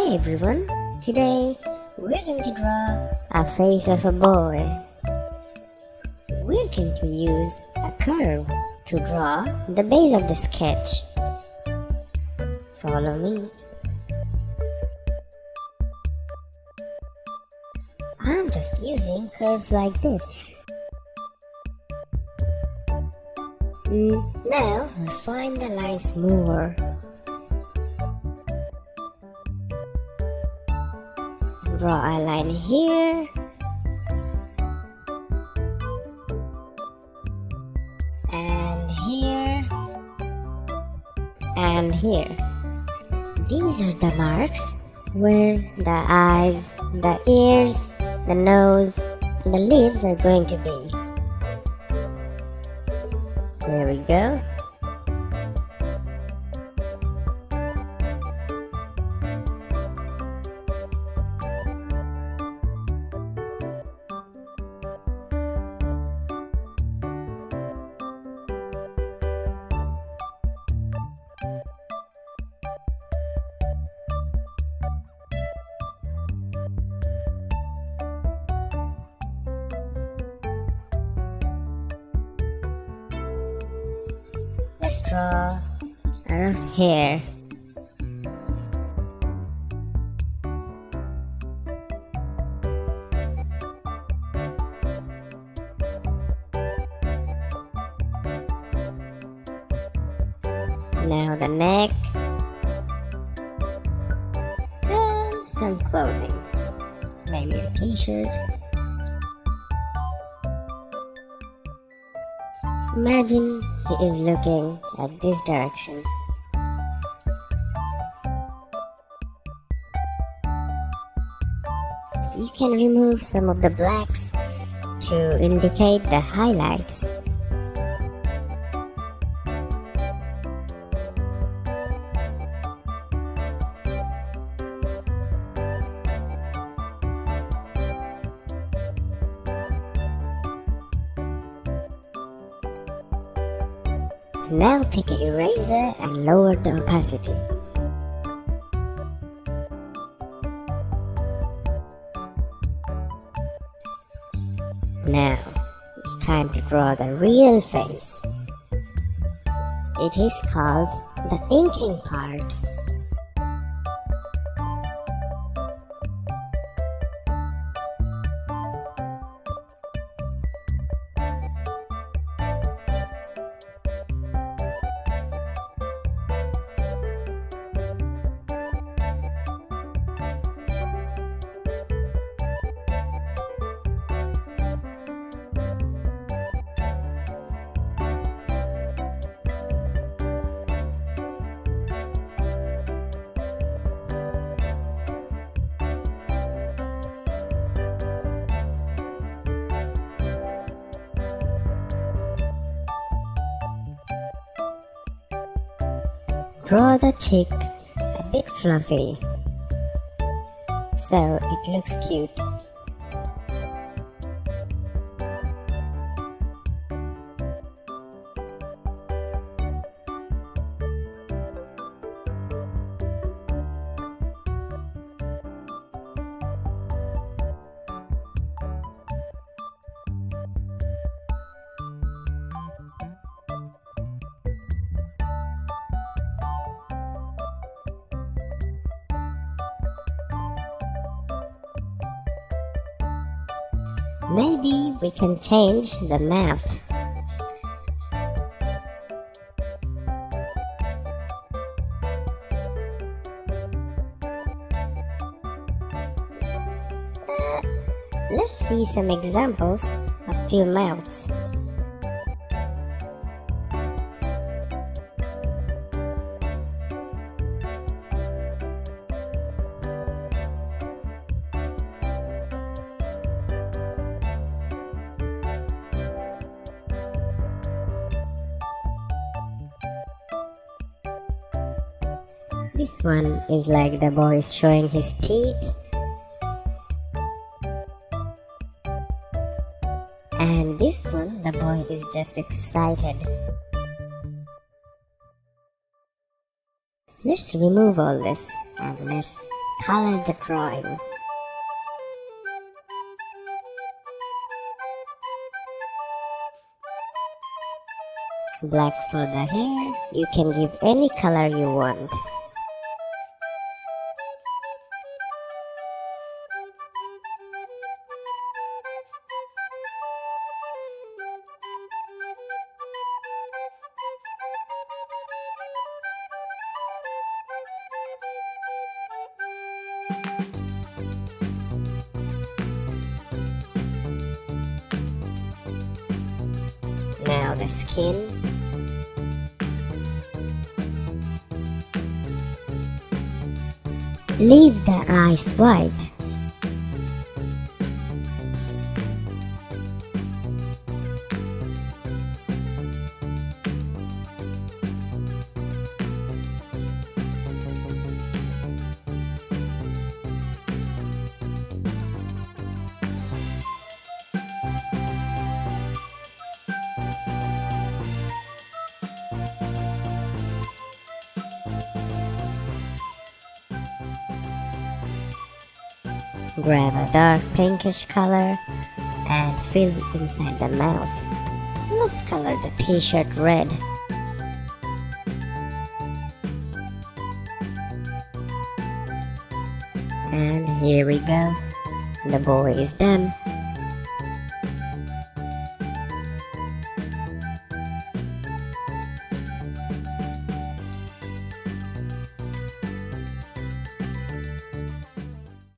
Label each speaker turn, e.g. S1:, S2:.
S1: Hi everyone, today we're going to draw a face of a boy. We're going to use a curve to draw the base of the sketch. Follow me. I'm just using curves like this. Now refine the lines more. Draw a line here and here and here. These are the marks where the eyes, the ears, the nose, and the lips are going to be. There we go. Let's draw a rough hair. Now the neck and some clothing, maybe a t-shirt. Imagine he is looking at this direction. You can remove some of the blacks to indicate the highlights. Now pick an eraser and lower the opacity. Now it's time to draw the real face. It is called the inking part. Draw the cheek a bit fluffy so it looks cute. Maybe we can change the mouth. Let's see some examples of few mouths. This one is like the boy is showing his teeth. And this one, the boy is just excited. Let's remove all this and let's Color the drawing. Black for the hair. You can give any color you want. Now the skin. Leave the eyes white. Grab a dark pinkish color and fill inside the mouth. Let's color the t-shirt red. And here we go. The boy is done.